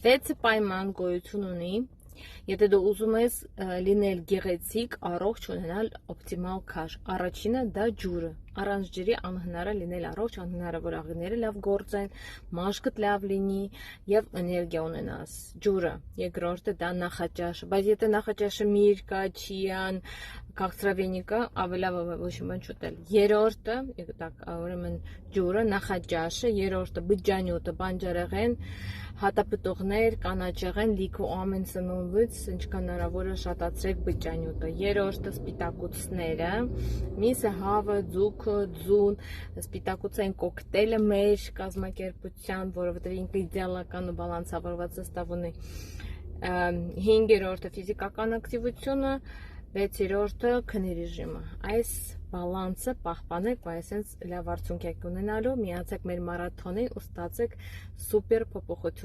6 պայման գոյություն ունի, եթե դու ուզում ես լինել գեղեցիկ, առողջ, ունենալ օպտիմալ քաշ։ Առաջինը դա ջուրը։ Առանց ջրի անհնար է լինել առողջ, անհնար է որ աղիները լավ գործեն, մաշկդ լավ լինի եւ էներգիա ունենաս։ Ջուրը։ Երկրորդը դա նախաճաշը, բայց եթե նախաճաշը միրկա, չիան, քաղցրավենիկա, ավելի լավ է ոչ մի բան չուտել։ Երրորդը, ուրեմն ջուրը, նախաճաշը, երրորդը բջջանյութը, բանջարեղեն, հատապտուղներ, կանաչեղեն, լիքը ամեն սնունդից ինչքան հնարավոր է շատացրեք բջջանյութը։ Երրորդը սպիտակուցները, միսը, հավը, ձուկը, ձուն, սպիտակուցային կոկտեյլը մեր կազմակերպության, որովհետև ինքը իդեալական ու բալանսավորված սոստավ ունի։ 5-րդը ֆիզիկական ակտիվությունը, 6-րդը քնի ռեժիմը։ Այս բալանսը պահպանեք, ու այսպես լավ արդյունք եք ունենալու, միացեք մեր մարաթոնին ու ստացեք սուպեր փոփոխություն։